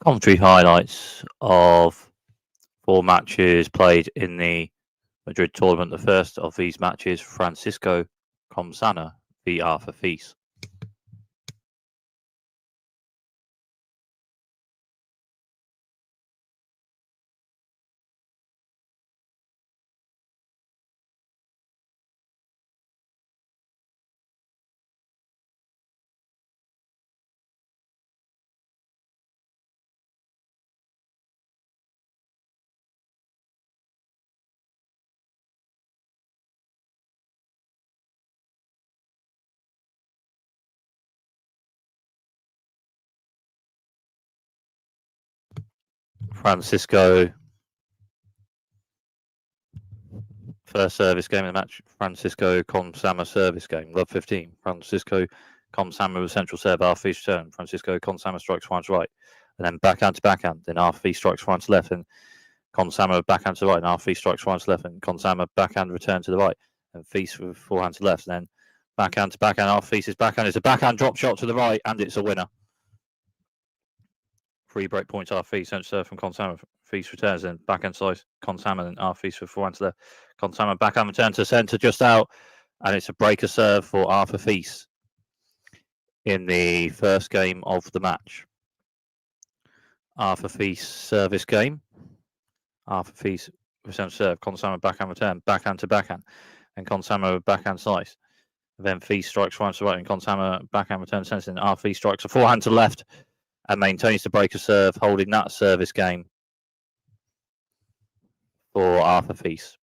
Commentary highlights of 4 matches played in the Madrid tournament. The first of these matches, Francisco Comsana v Arthur Fees. Francisco, first service game of the match, Francisco Comsama service game. Love 15. Francisco Comsama with central serve, Arthur Fees return. Francisco Comsama strikes one to right, and then backhand to backhand. Then Arthur Fees strikes one to left, and Comsama backhand to the right, and Arthur Fees strikes one to left, and Comsama backhand return to the right, and Fees with forehand to left, and then backhand to backhand. Arthur Fees' backhand is a backhand drop shot to the right, and it's a winner. 3 break points Arthur Fees, central serve from Comsama. Fees returns, then backhand slice, Comsama, and Arthur Fees with forehand to left. Comsama backhand return to centre just out, and it's a breaker serve for Arthur Fees in the first game of the match. Arthur Fees service game. Arthur Fees with centre serve, Comsama backhand return, backhand to backhand, and Comsama with backhand slice. Then Fees strikes one to the right, and Comsama backhand return to centre, and Arthur Fees strikes a forehand to the left and maintains the breaker serve, holding that service game for Arthur Fees.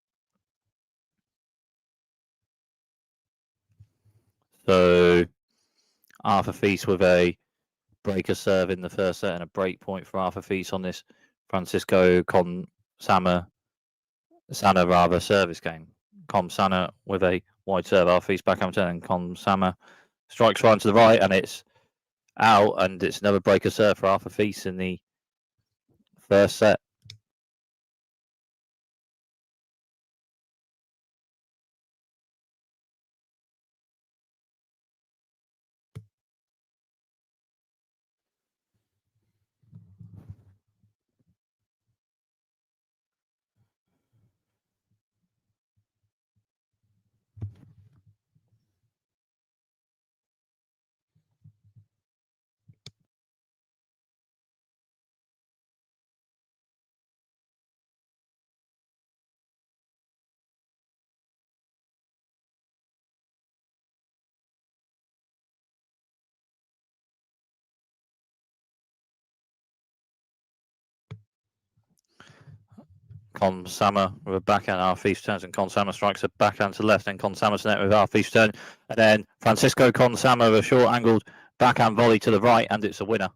So Arthur Fees with a breaker serve in the first set and a break point for Arthur Fees on this Francisco Comsana service game. Comsana with a wide serve, Arthur Fees backhand return, and Comsama strikes one to the right, and it's out, and it's another breaker serve for Arthur Fees in the first set. Comsama with a backhand, Arthur Fees turns, and Comsama strikes a backhand to left, and Comsama to net with Arthur Fees turn, and then Francisco Comsama with a short angled backhand volley to the right, and it's a winner.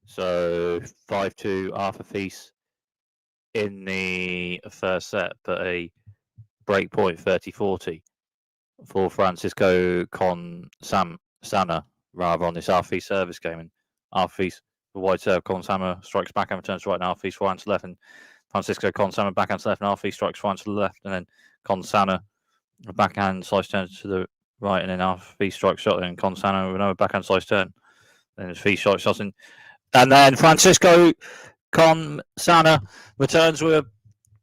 So 5-2 Arthur Fees in the first set, but a break point 30-40 for Francisco Comsana rather on this Arthur Fees service game. And Arthur Fees, the wide serve, Comsama strikes backhand returns right, and Arthur Fees forehand to left, and Francisco Comsama backhand to left, and Arthur Fees strikes forehand to the left, and then Comsana backhand slice turn to the right, and then Arthur Fees strikes shot, and Comsana with another backhand slice turn, and Fees strikes shots in. And then Francisco Comsana returns with a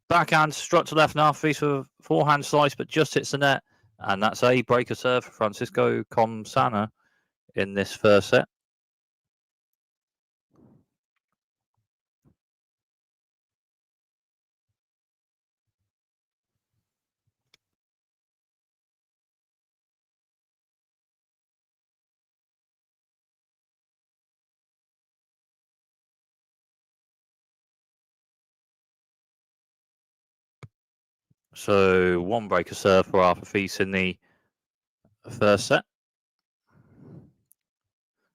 backhand struck to left, and Arthur Fees with a forehand slice, but just hits the net. And that's a breaker serve for Francisco Comsana in this first set. So 1 breaker serve for Arthur Fees in the first set.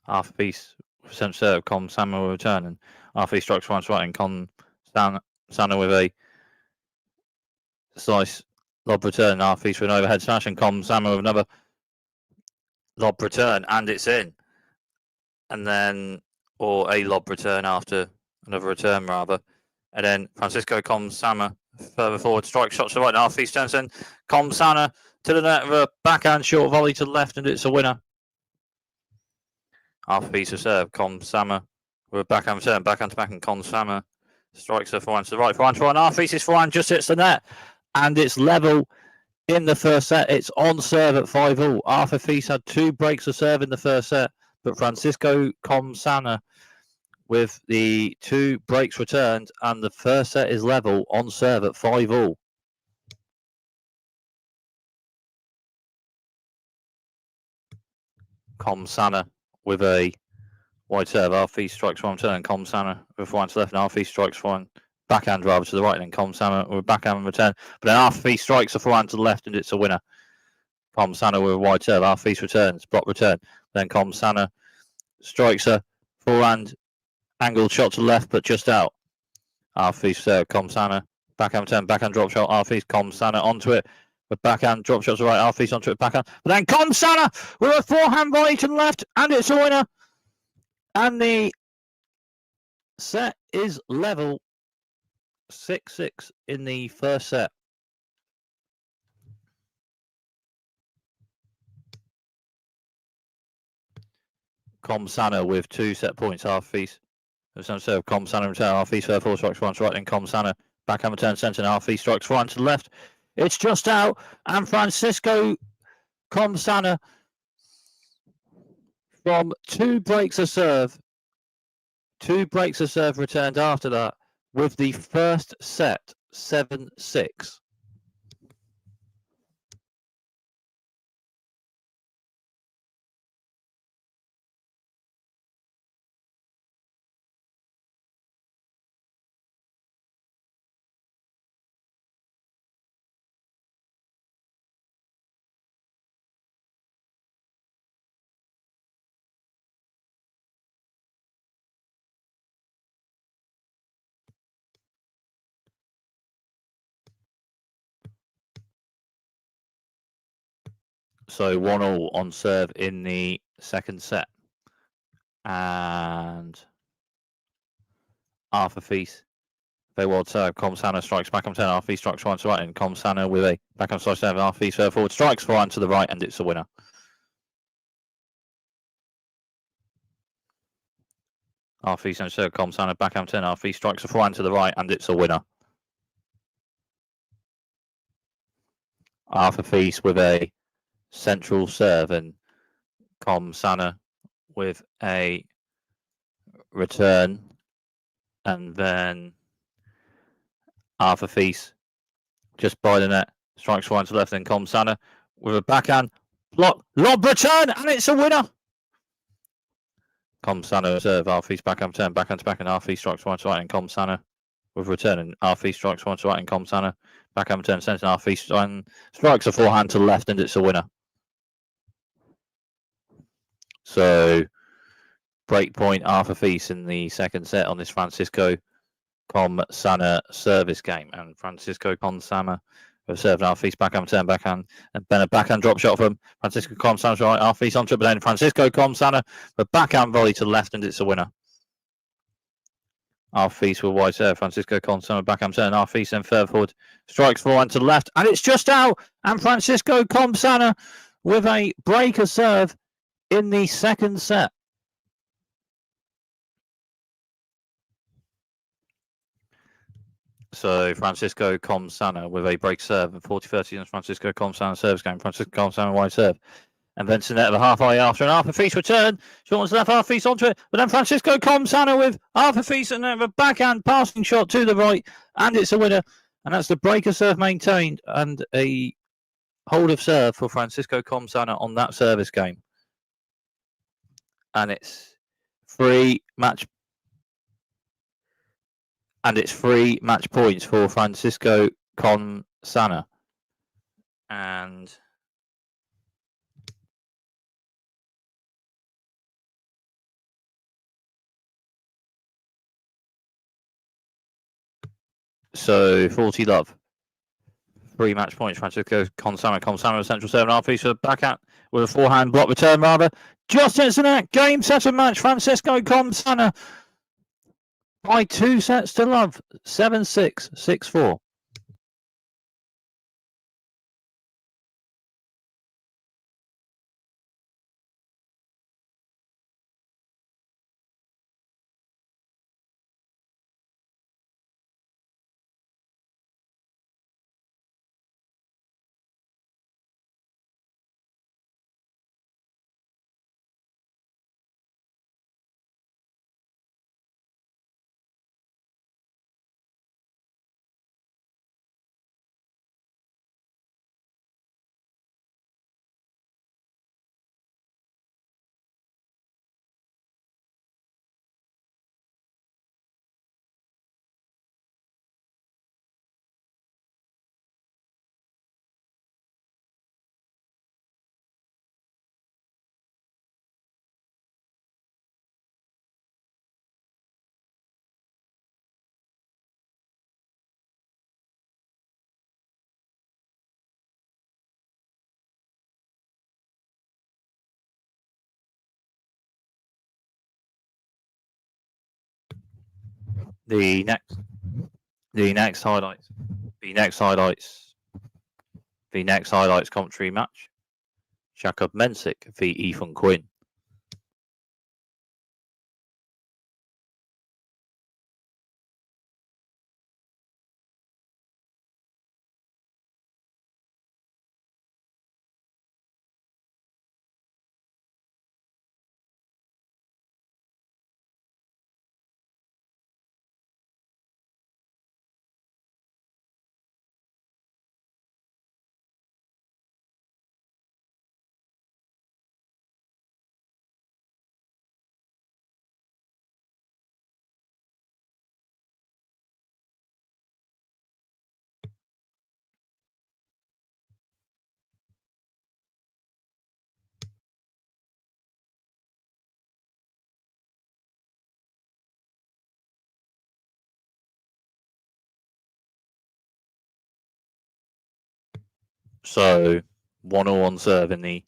Arthur Fees with centre serve, Comsana will return, and Arthur Fees strikes one to right, and Comsana with a slice lob return, and Arthur Fees with an overhead smash, and Comsana with another lob return, and it's in. And then, or a lob return after another return rather. And then Francisco Comsana further forward, strike shot to the right, and half east turns in. Comsana to the net with a backhand short volley to the left, and it's a winner. Half piece of serve, Comsana with a backhand return, backhand to backhand. Comsana strikes her forehand to the right, forehand to right, half piece, forehand just hits the net, and it's level in the first set. It's on serve at 5-all. Arthur Feast had 2 breaks of serve in the first set, but Francisco Comsana with the 2 breaks returned, and the first set is level on serve at 5-all. Comsana with a wide serve. Arfi strikes one turn. Comsana with one to left, and Arfi strikes one backhand rather to the right, and then Comsana with a backhand return. But then Arfi strikes a forehand to the left, and it's a winner. Comsana with a wide serve. Arfi returns, block return. Then Comsana strikes a forehand angled shot to the left, but just out. Arfi serve. Comsana backhand return, backhand drop shot. Arfi Comsana onto it. With backhand drop shot to the right. Arfi onto it, backhand. But then Comsana with a forehand volley to the left, and it's a winner. And the set is level 6-6 in the first set. Comsana with 2 set points, half piece. Some serve, Comsana return, half piece, 4 strikes, 1 to right, then Comsana backhand return centre, and half piece strikes 1 to the left. It's just out, and Francisco Comsana from 2 breaks of serve. 2 breaks of serve returned after that, with the first set 7-6. So 1-all on serve in the second set. And Arthur Feast, very well served. Comsana strikes back on 10. Arthur Feast strikes 1 to the right, and Comsana with a backhand strike 7. Arthur Feast further forward, strikes 1 to the right, and it's a winner. Arthur Feast and serve. Comsana backhand 10. Arthur Feast strikes a forehand to the right, and it's a winner. Arthur Feast with a central serve, and Comsana with a return, and then Arthur Feast just by the net strikes 1 to the left, then Comsana with a backhand block lob return, and it's a winner. Comsana serve, Arthur Feast backhand return, backhand to backhand. Arthur Feast strikes 1 to right, and Comsana with return, and Arthur Feast strikes 1 to right, and Comsana backhand return centre, and Arthur Feast strikes a forehand to the left, and it's a winner. So break point Arthur Feast in the second set on this Francisco Comsana service game, and Francisco Comsana have served. Arthur Feast backhand return, backhand, and then a backhand drop shot from Francisco Comsana right. Arthur Feast onto it, but then Francisco Comsana with backhand volley to the left, and it's a winner. Arthur Feast with wide serve, Francisco Comsana backhand turn. Arthur Feast then further forward, strikes forehand to the left, and it's just out. And Francisco Comsana with a breaker serve in the second set. So Francisco Comsana with a break serve, and 40-30 on Francisco Comsana service game. Francisco Comsana wide serve, and then to net of a half volley after, and Arthur Feast return. Short to left, Arthur Feast onto it, but then Francisco Comsana with Arthur Feast and then a backhand passing shot to the right, and it's a winner. And that's the breaker serve maintained, and a hold of serve for Francisco Comsana on that service game. And it's 3 match. And it's 3 match points for Francisco Comsana. And so 40 love. 3 match points. Francisco Comsana. Comsana with central serve, and Arthur Feast backhand with a forehand block return rather. Just into the net. Game, set, and match. Francisco Comsana By 2 sets to love. 7-6, 6-4. The next highlights. The next highlights commentary match. Jakob Mensik v Ethan Quinn. So 1-1 on serve in the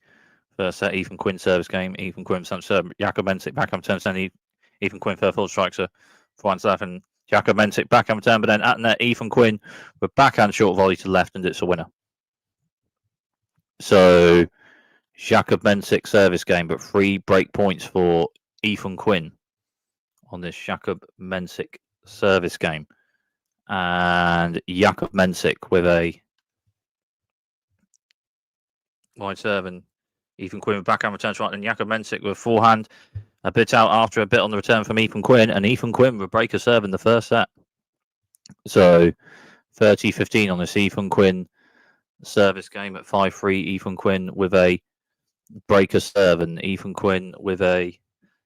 first set. Ethan Quinn service game. Ethan Quinn serve. Jakob Mensik backhand turn. Then Ethan Quinn for full strikes for one left, and Jakob Mensik backhand turn. But then at net, Ethan Quinn with backhand short volley to the left, and it's a winner. So Jakob Mensik service game, but 3 break points for Ethan Quinn on this Jakob Mensik service game, and Jakob Mensik with a wide serve, and Ethan Quinn with backhand returns right, and Jakob Mensik with forehand a bit out after a bit on the return from Ethan Quinn, and Ethan Quinn with break a serve in the first set. So 30-15 on this Ethan Quinn service game at 5-3. Ethan Quinn with a breaker serve, and Ethan Quinn with a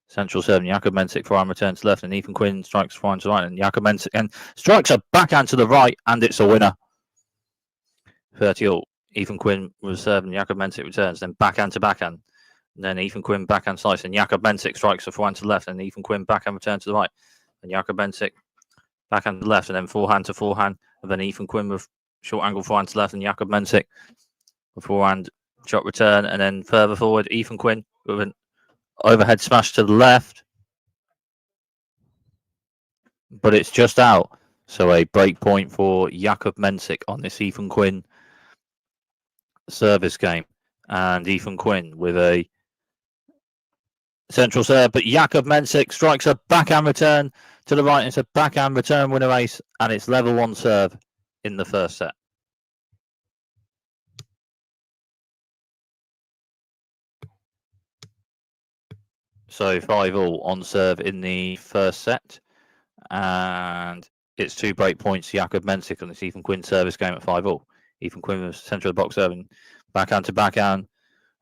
central serve, and Jakob Mensik forehand return to left, and Ethan Quinn strikes forehand to right, and Jakob Mensik and strikes a backhand to the right, and it's a winner. 30-all. Ethan Quinn was serve, and Jakob Mensik returns, then backhand to backhand. And then Ethan Quinn backhand slice, and Jakob Mensik strikes a forehand to the left, and Ethan Quinn backhand return to the right, and Jakob Mensik backhand to the left, and then forehand to forehand, and then Ethan Quinn with short angle forehand to the left, and Jakob Mensik with forehand shot return, and then further forward, Ethan Quinn with an overhead smash to the left, but it's just out. So a break point for Jakob Mensik on this Ethan Quinn service game, and Ethan Quinn with a central serve, but Jakob Mensik strikes a backhand return to the right. It's a backhand return winner ace, and it's level 1 serve in the first set. So 5-all on serve in the first set, and it's 2 break points. Jakob Mensik on this Ethan Quinn service game at 5-all. Ethan Quinn was centre of the box serving backhand to backhand,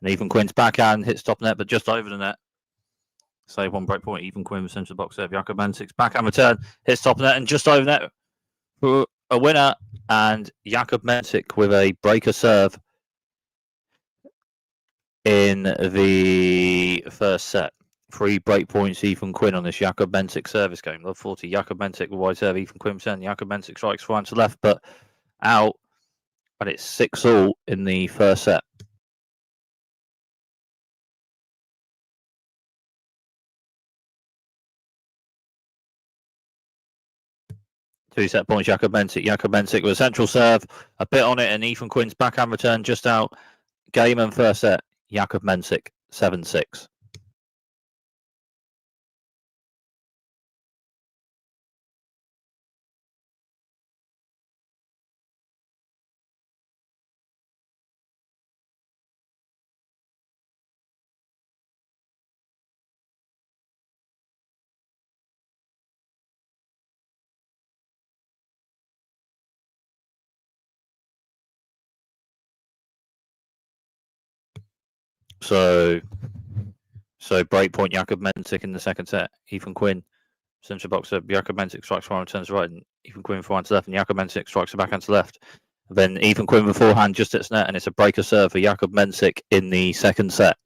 and Ethan Quinn's backhand hits top net, but just over the net. So 1 break point. Ethan Quinn was centre of the box serve. Jakob Mensik's backhand return hits top net and just over net for a winner, and Jakob Mensik with a breaker serve in the first set. 3 break points. Ethan Quinn on this Jakob Mensik service game. Love 40. Jakob Mensik with wide serve. Ethan Quinn return. Jakob Mensik strikes forehand to left, but out, and it's 6-all in the first set. 2 set points, Jakub Mensik with a central serve, a bit on it, and Ethan Quinn's backhand return just out. Game and first set, Jakub Mensik, 7-6. So breakpoint, Jakub Mensik in the second set. Ethan Quinn, central boxer. Jakub Mensik strikes forehand, turns right, and Ethan Quinn forehand to left, and Jakub Mensik strikes the backhand to left. Then Ethan Quinn with forehand just at net, and it's a breaker serve for Jakub Mensik in the second set.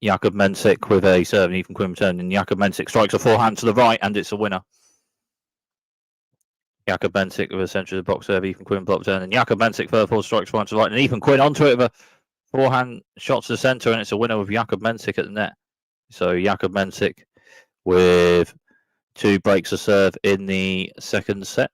Jakub Mensik with a serve, and Ethan Quinn return, and Jakub Mensik strikes a forehand to the right, and it's a winner. Jakub Mensik with a central box serve, Ethan Quinn blocked turn, and Jakub Mensik further forward strikes forehand to the right, and Ethan Quinn onto it with a forehand shot to the centre, and it's a winner with Jakub Mensik at the net. So Jakub Mensik with 2 breaks of serve in the second set.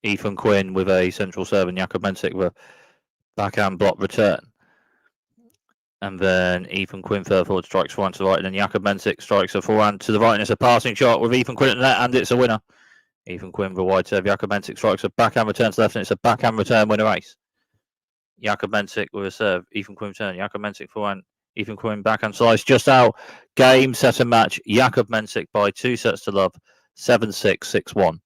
Ethan Quinn with a central serve, and Jakub Mensik with a backhand block return. And then Ethan Quinn further forward strikes forehand to the right, and then Jakub Mensik strikes a forehand to the right, and it's a passing shot with Ethan Quinn at the net, and it's a winner. Ethan Quinn with a wide serve, Jakub Mensik strikes a backhand return to the left, and it's a backhand return winner ace. Jakub Mensik with a serve, Ethan Quinn return, Jakub Mensik forehand, Ethan Quinn backhand slice just out. Game, set and match, Jakub Mensik by 2 sets to love, 7-6, 6-1.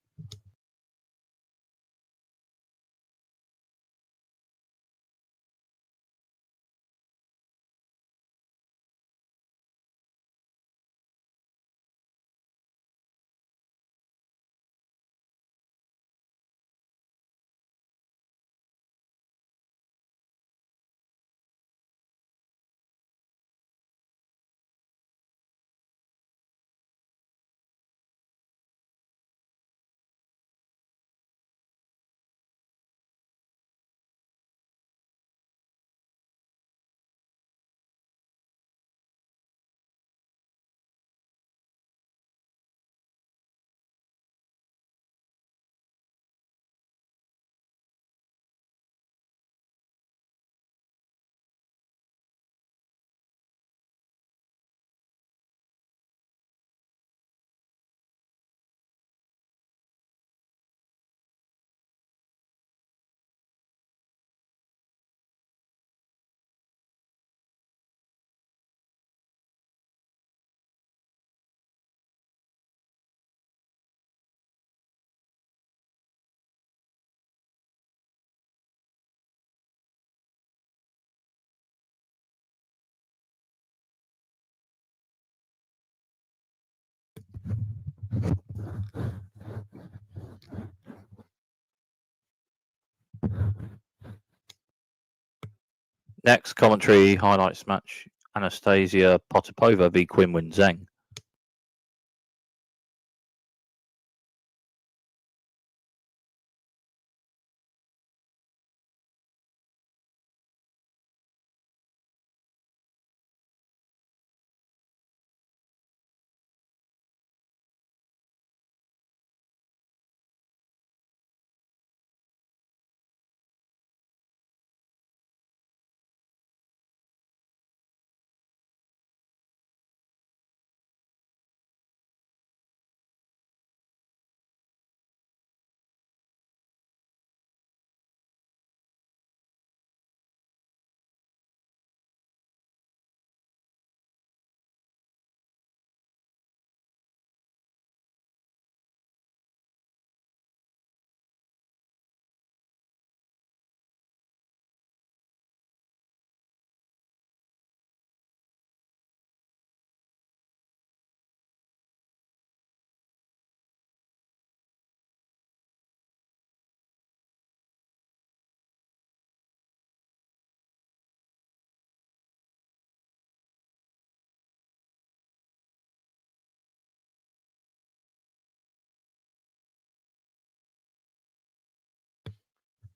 Next commentary highlights match, Anastasia Potapova v Qinwen Zheng.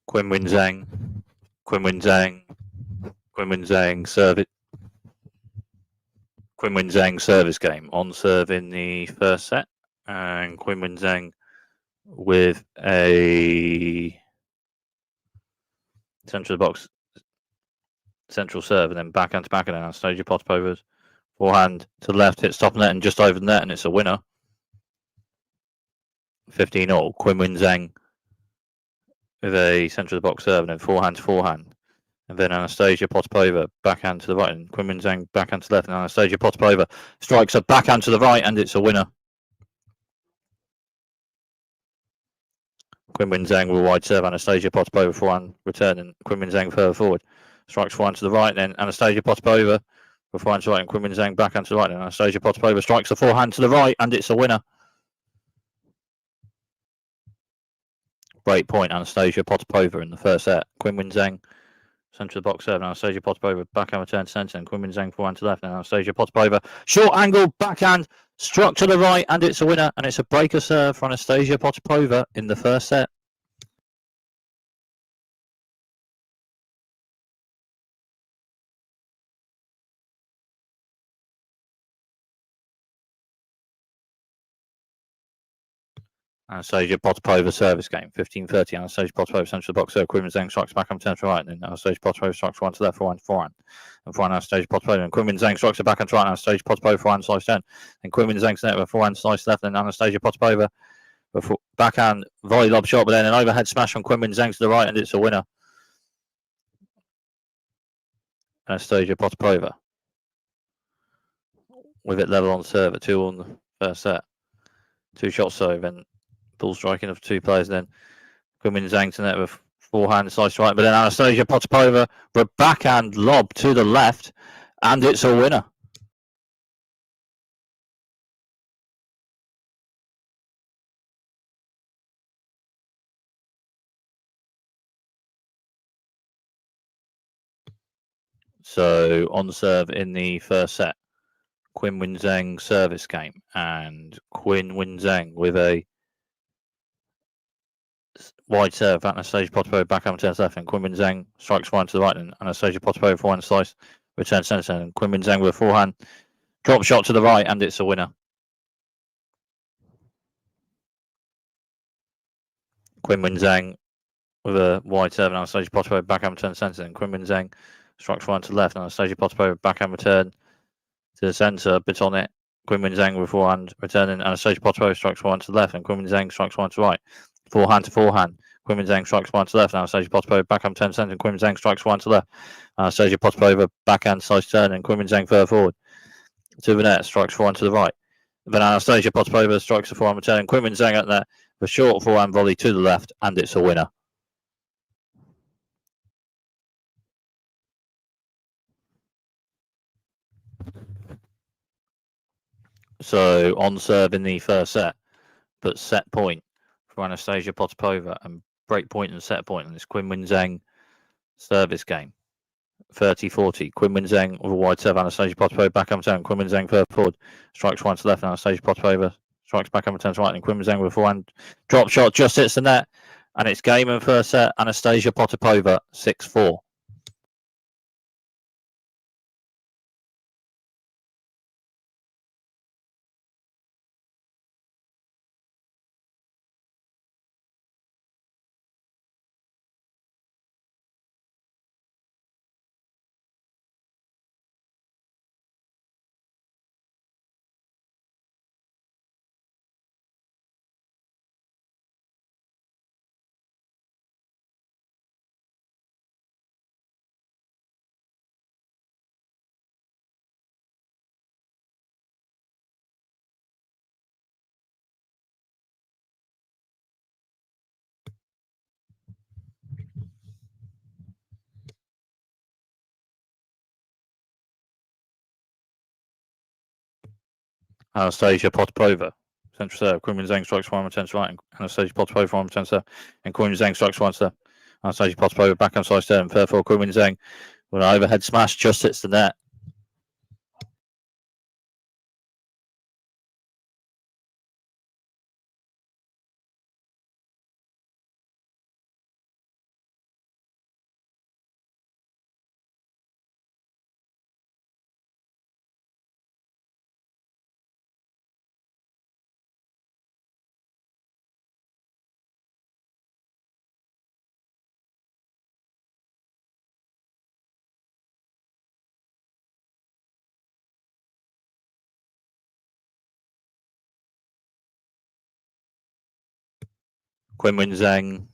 Quinn Win Zhang. Quinn Win Zhang. Quinn Win Zhang serve it. Quinn Win Zhang service game on serve in the first set, and Quinn Win Zhang with a central box, central serve, and then backhand to backhand, and Anastasia Potapova's forehand to the left hits top net and just over the net, and it's a winner. 15-all. Quinn Win Zhang with a central of the box serve, and then forehand to forehand. And then Anastasia Potapova backhand to the right, and Quinn Win Zhang backhand to the left, and Anastasia Potapova strikes a backhand to the right, and it's a winner. Quinn Win Zhang with a wide serve, Anastasia Potapova forehand return, and Quinn Win Zhang further forward. Strikes forehand to the right, and then Anastasia Potapova with forehand to the right, and Quinn Win Zhang backhand to the right, and Anastasia Potapova strikes the forehand to the right, and it's a winner. Break point, Anastasia Potapova in the first set. Quinn Win Zhang centre of the box serve, and Anastasia Potapova backhand return to centre, and Quinn Win Zhang forehand to left, and Anastasia Potapova short angle backhand struck to the right, and it's a winner, and it's a breaker serve for Anastasia Potapova in the first set. Anastasia Potapova service game, 15-30. Anastasia Potapova centre of the box serve. Quinn Win Zhang strikes back on turn to right, and then Anastasia Potapova strikes one to left, forehand to forehand. And forehand Anastasia Potapova, and Quinn Win Zhang strikes a backhand to right, and Anastasia Potapova forehand slice turn. And Quinn Win Zhang to net with forehand slice left, and Anastasia Potapova with backhand volley lob shot, but then an overhead smash from Quinn Win Zhang to the right, and it's a winner. Anastasia Potapova with it level on serve at 2 on the first set. 2 shots so then ball striking of 2 players, then Quinn Win Zhang to net with forehand slice right, but then Anastasia Potapova with a backhand lob to the left, and it's a winner. So on serve in the first set, Quinn Win Zhang service game, and Quinn Win Zhang with a wide serve. Anastasia Potapova backhand turns left, and Quinn Win Zhang strikes one to the right, and Anastasia Potapova forehand slice returns centre, and Quinn Win Zhang with a forehand drop shot to the right, and it's a winner. Quinn Win Zhang with a wide serve, and Anastasia Potapova backhand return centre, and Quinn Win Zhang strikes one to the left, and Anastasia Potapova backhand return to the centre, bit on it. Quinn Win Zhang with forehand returning, Anastasia Potapova strikes one to the left, and Quinn Win Zhang strikes one to the right. Forehand to forehand. Quinn Win Zhang strikes one to the left, and Anastasia Potapova backhand turn centre, and Quinn Win Zhang strikes one to the left. Anastasia Potapova backhand slice turn, and Quinn Win Zhang further forward to the net, strikes forehand to the right. Then Anastasia Potapova strikes a forehand return, and Quinn Win Zhang at that with a short forehand volley to the left, and it's a winner. So on serve in the first set, but set point for Anastasia Potapova, and break point and set point, and it's Quinn Win Zhang service game. 30-40. Quinn Win Zhang with a wide serve. Anastasia Potapova back up turn. Quinn Win Zhang further forward. Strikes one to left. And Anastasia Potapova strikes back up turns right. And Quinn Win Zhang with a forehand drop shot just hits the net. And it's game in first set. Anastasia Potapova 6-4. Anastasia Potapova. Central serve. Quinn Win Zhang strikes one returns to right. And Anastasia Potapova one returns to and Quinn Win Zhang strikes one to Anastasia Potapova back on side turn. Further forward. Quinn Win Zhang with an overhead smash just hits the net. Quinwin Zhang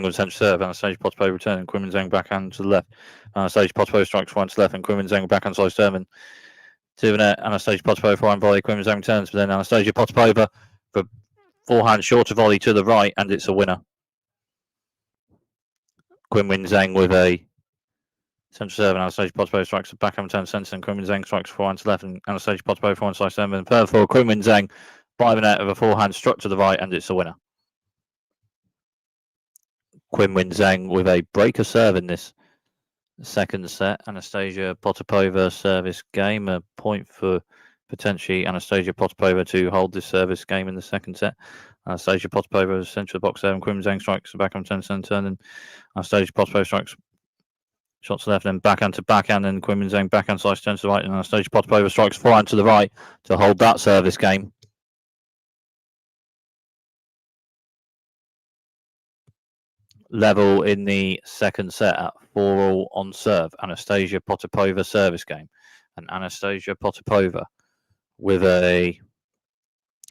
with centre serve. Anastasia Potapova returning. Quinwin Zhang backhand to the left. Anastasia Potapova strikes forehand to the left, and Quinwin Zhang backhand slice serve. To the net. Anastasia Potapova forehand volley. Quinwin Zhang returns, but then Anastasia Potapova for forehand shorter volley to the right, and it's a winner. Quinwin Zhang with a central serve, and Anastasia Potapova strikes a backhand turn centre, and Quinwin Zhang strikes forehand to left, and Anastasia Potapova forehand slice serve, and third for Quinwin Zhang by the net of a forehand struck to the right, and it's a winner. Quinwin Zhang with a breaker serve in this second set. Anastasia Potapova service game, a point for potentially Anastasia Potapova to hold this service game in the second set. Anastasia Potapova centre of the box there, and Quinwin Zhang strikes the backhand turn, and Anastasia Potapova strikes shots left, and backhand to backhand, and Quinwin Zhang backhand slice turns to the right, and Anastasia Potapova strikes forehand to the right to hold that service game. Level in the second set at 4-4 on serve. Anastasia Potapova service game, and Anastasia Potapova with a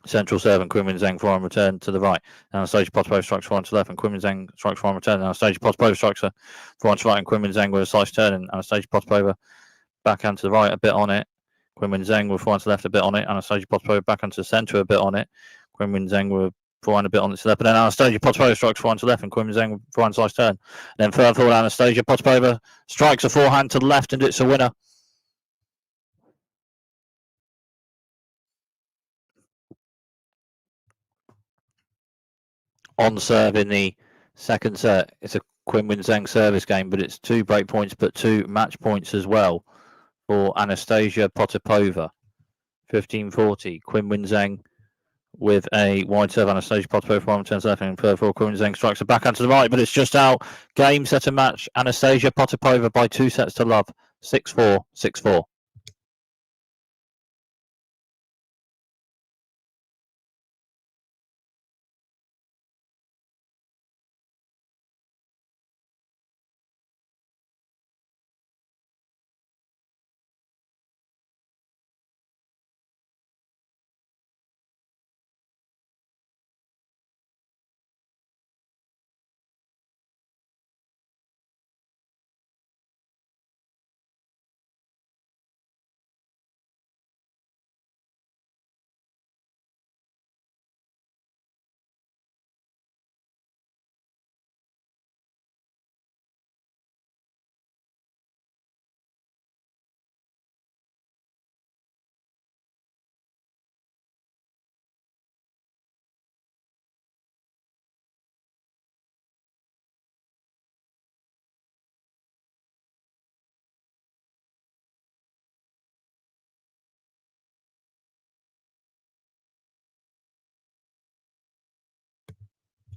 central serve, and Quinwin Zhang forehand return to the right. Anastasia Potapova strikes forehand to left, and Quinwin Zhang strikes forehand return. Anastasia Potapova strikes a forehand to right, and Quinwin Zhang with a slice turn, and Anastasia Potapova backhand to the right a bit on it. Quinwin Zhang with forehand to left a bit on it. Anastasia Potapova backhand to the centre a bit on it. Quinwin Zhang with forehand a bit on it to left, but then Anastasia Potapova strikes forehand to left, and Quinwin Zhang with forehand slice turn. And then third forward, Anastasia Potapova strikes a forehand to the left, and it's a winner. On serve in the second set, it's a Quinwin Zhang service game, but it's 2 break points, but 2 match points as well for Anastasia Potapova. 15-40. Quinwin Zhang with a wide serve. Anastasia Potapova forehand turns left, and third for Quinwin Zhang strikes a backhand to the right, but it's just out. Game, set, and match. Anastasia Potapova by 2 sets to love. 6-4, 6-4.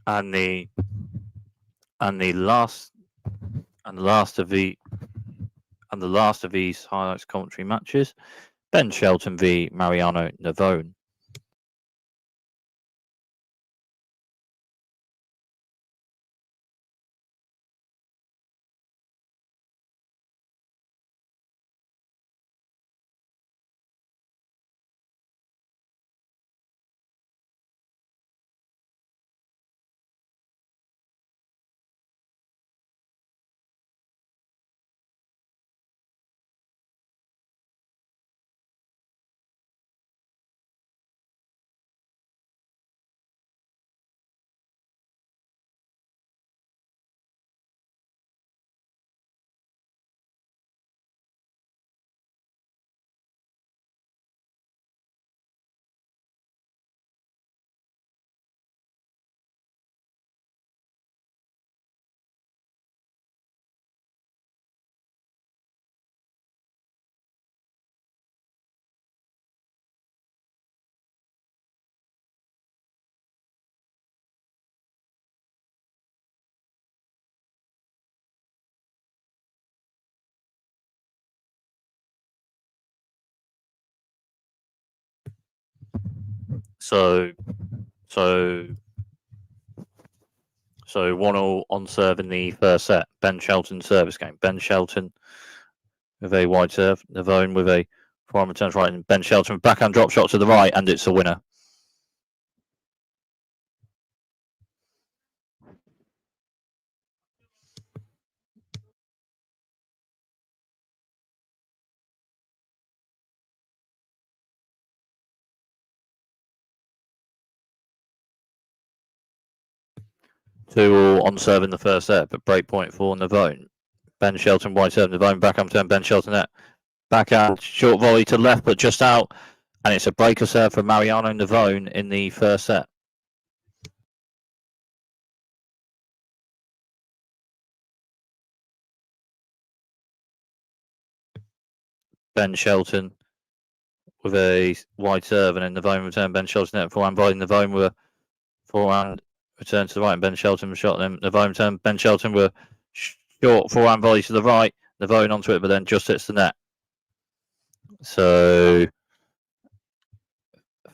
And the last of these highlights commentary matches, Ben Shelton v Mariano Navone. So 1-1 on serve in the first set. Ben Shelton service game. Ben Shelton with a wide serve. Navone with a forehand returns right, and Ben Shelton with backhand drop shot to the right, and it's a winner. 2-2 on serve in the first set, but break point for Navone. Ben Shelton, wide serve, Navone, backhand turn, Ben Shelton net. Backhand, short volley to left, but just out. And it's a breaker serve for Mariano Navone in the first set. Ben Shelton with a wide serve, and then Navone return. Ben Shelton net forehand volley. Navone with a forehand return to the right, and Ben Shelton was shot. Then Navone return. Ben Shelton with a short forehand volley to the right. Navone onto it, but then just hits the net. So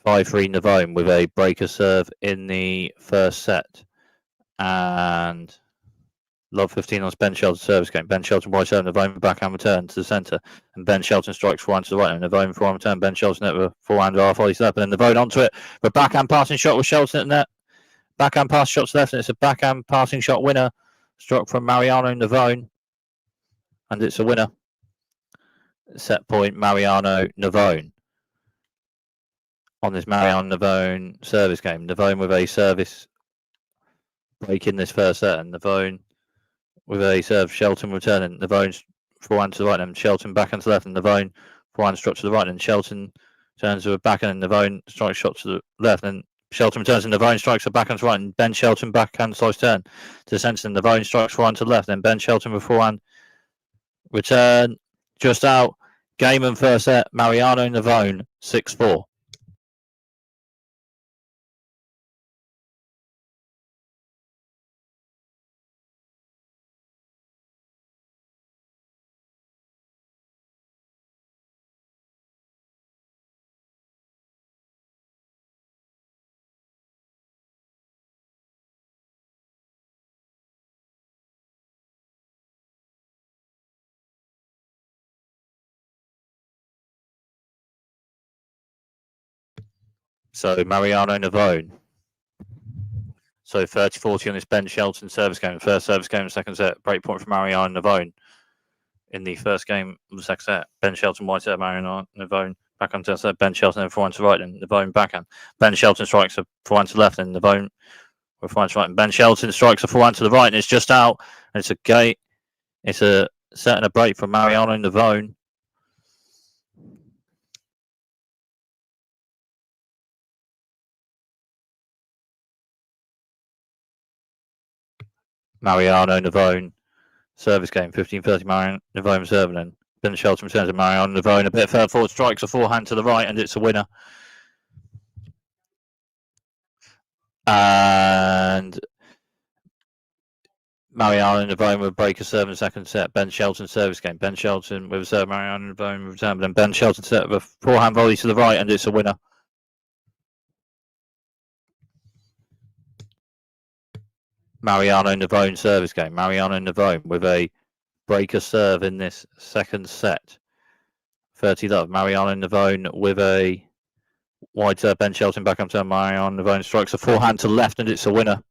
5-3 Navone with a breaker serve in the first set. And Love 15 on Ben Shelton service game. Ben Shelton wide serve, Navone backhand return to the centre. And Ben Shelton strikes forehand to the right. And Navone forehand return. Ben Shelton net with forehand half volley to left. And then Navone onto it. But backhand passing shot with Shelton at net. Backhand pass shot to left. And it's a backhand passing shot winner. Struck from Mariano Navone. And it's a winner. Set point Mariano Navone. On this Mariano Navone service game. Navone with a service break in this first set. And Navone with a serve, Shelton returning. Navone forehand to the right, and Shelton backhand to the left, and Navone forehand struck to the right, and Shelton turns to a backhand, and Navone strikes shot to the left, and Shelton returns, and Navone strikes a backhand to the right, and Ben Shelton backhand slice turn to the centre, and Navone strikes forehand to the left, and Ben Shelton with forehand return just out. Game and first set, Mariano Navone 6-4. So Mariano Navone. So 30-40 on this Ben Shelton service game. First service game, second set. Break point for Mariano Navone. In the first game of the second set, Ben Shelton wide serve, Mariano Navone backhand to the set. Ben Shelton then forehand to right, and Navone backhand. Ben Shelton strikes a forehand to the left, and Navone with forehand to right. And Ben Shelton strikes a forehand to the right, and it's just out. And it's a gate. It's a set and a break for Mariano Navone. Mariano Navone service game 15-30. Mariano Navone serving, and Ben Shelton returns to Mariano Navone a bit further forward, strikes a forehand to the right, and it's a winner. And Mariano Navone with breaker serve in the second set. Ben Shelton service game. Ben Shelton with a serve. Mariano Navone with return. But then Ben Shelton set with a forehand volley to the right, and it's a winner. Mariano Navone service game. Mariano Navone with a breaker serve in this second set. 30 love. Mariano Navone with a wide serve. Ben Shelton back up to Mariano Navone strikes a forehand to left, and it's a winner.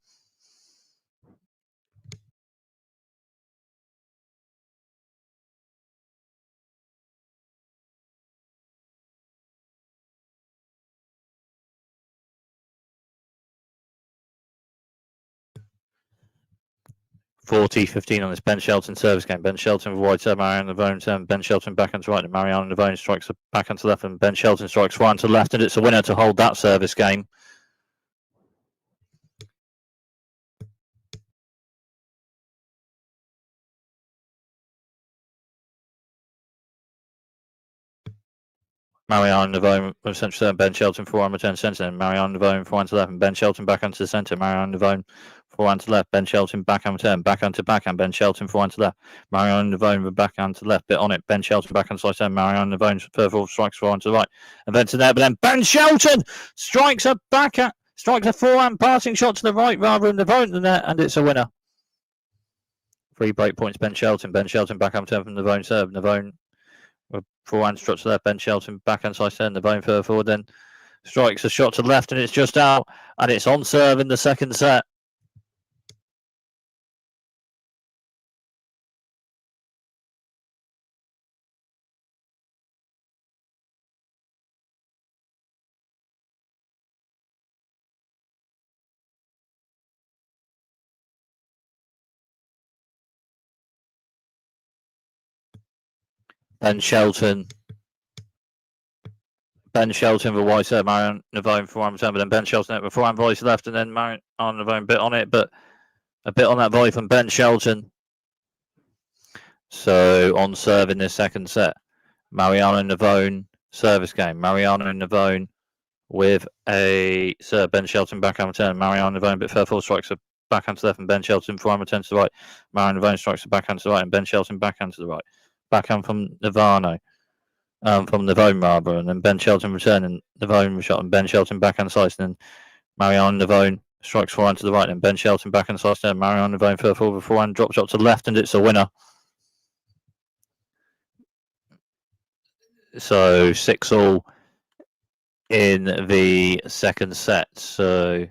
(40-15) on this Ben Shelton service game. Ben Shelton with wide serve, Mariano Navone turn. Ben Shelton backhand to right, and Mariano Navone strikes a backhand to left, and Ben Shelton strikes forehand to left, and it's a winner to hold that service game. Mariano Navone with central serve, Ben Shelton forehand return centre, and Mariano Navone forehand to left, and Ben Shelton backhand to the centre. Mariano Navone forehand to left, Ben Shelton backhand return, backhand to backhand, Ben Shelton forehand to left. Mariano Navone with backhand to left, bit on it. Ben Shelton backhand slice turn. Mariano Navone further forward strikes forehand to the right, and then to there. But then Ben Shelton strikes a forehand passing shot to the right rather than Navone than that, and it's a winner. 3 break points. Ben Shelton. Ben Shelton backhand turn from Navone serve. Navone forehand struck to left. Ben Shelton backhand side turn. Navone further forward, then strikes a shot to the left, and it's just out, and it's on serve in the second set. Ben Shelton with white serve, Marion Navone for one return, but then Ben Shelton with forehand volley to left, and then Marion Navone bit on it, but a bit on that volley from Ben Shelton. So on serve in this second set, Mariano Navone service game. Mariano Navone with a serve. Ben Shelton backhand return. Mariano Navone a bit further forward, strikes a backhand to left, and Ben Shelton forehand return to the right. Mariano Navone strikes a backhand to the right, and Ben Shelton backhand to the right. Backhand from Navone. From Navone rather, and then Ben Shelton return, and Navone shot, and Ben Shelton backhand slice, and then Mariano Navone strikes forehand to the right, and Ben Shelton backhand slice, and Mariano Navone further forward forehand drop shot to the left, and it's a winner. So 6-all in the second set. So,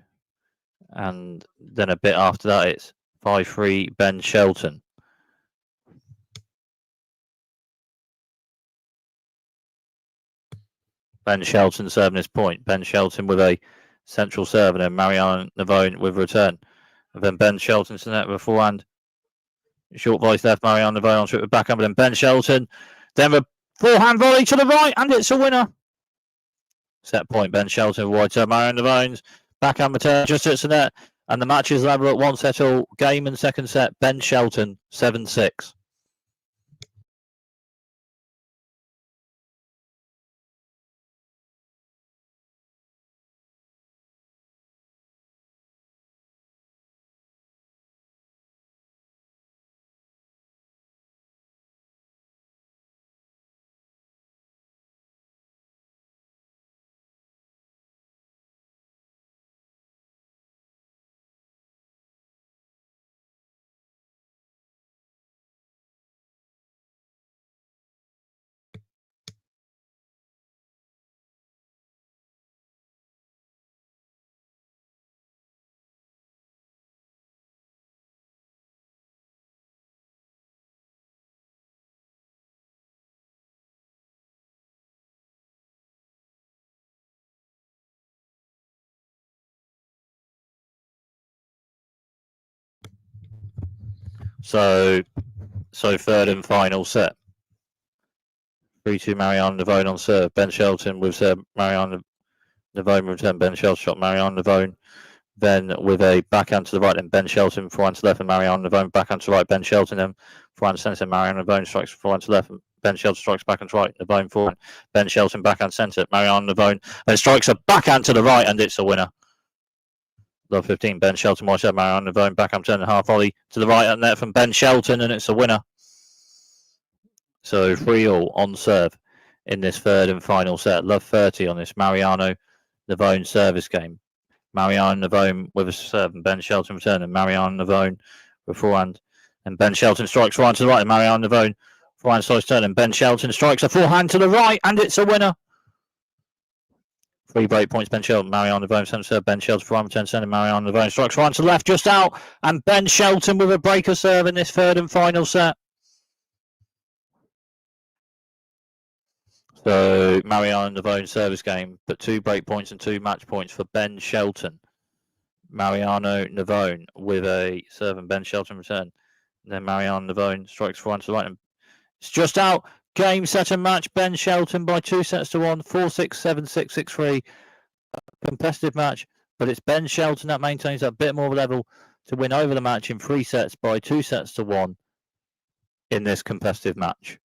and then a bit after that, it's 5-3 Ben Shelton. Ben Shelton serving this point. Ben Shelton with a central serve, and then Mariano Navone with return. And then Ben Shelton to net with forehand. Short volley left, Mariano Navone on strip with backhand, but then Ben Shelton. Then a forehand volley to the right, and it's a winner. Set point, Ben Shelton with wide serve, Mariano Navone's backhand return just hits the net. And the match is level at 1-all. Game and second set, Ben Shelton 7-6. So third and final set. 3-2 Mariano Navone on serve. Ben Shelton with serve. Mariano Navone return. Ben Shelton shot. Mariano Navone then with a backhand to the right, and Ben Shelton forehand to left, and Mariano Navone backhand to right. Ben Shelton then forehand to centre. Mariano Navone strikes forehand to left, and Ben Shelton strikes backhand to right. Navone forehand. Ben Shelton backhand centre. Mariano Navone then strikes a backhand to the right, and it's a winner. Love 15. Ben Shelton watch out. Mariano Navone backhand turn and half volley to the right at net from Ben Shelton, and it's a winner. So 3-all on serve in this third and final set. Love 30 on this Mariano Navone service game. Mariano Navone with a serve, and Ben Shelton return, and Mariano Navone with forehand, and Ben Shelton strikes forehand to the right, and Mariano Navone forehand slice turn, and Ben Shelton strikes a forehand to the right, and it's a winner. 3 break points, Ben Shelton, Mariano Navone centre serve, Ben Shelton forehand return centre, Mariano Navone strikes forehand to the left just out, and Ben Shelton with a breaker serve in this third and final set. So Mariano Navone service game, but 2 break points and 2 match points for Ben Shelton. Mariano Navone with a serve, and Ben Shelton return. And then Mariano Navone strikes forehand to the right, and it's just out. Game, set and match. Ben Shelton by 2-1, 4-6, 7-6, 6-3. Competitive match, but it's Ben Shelton that maintains a bit more of a level to win over the match in 3 sets by 2-1 in this competitive match.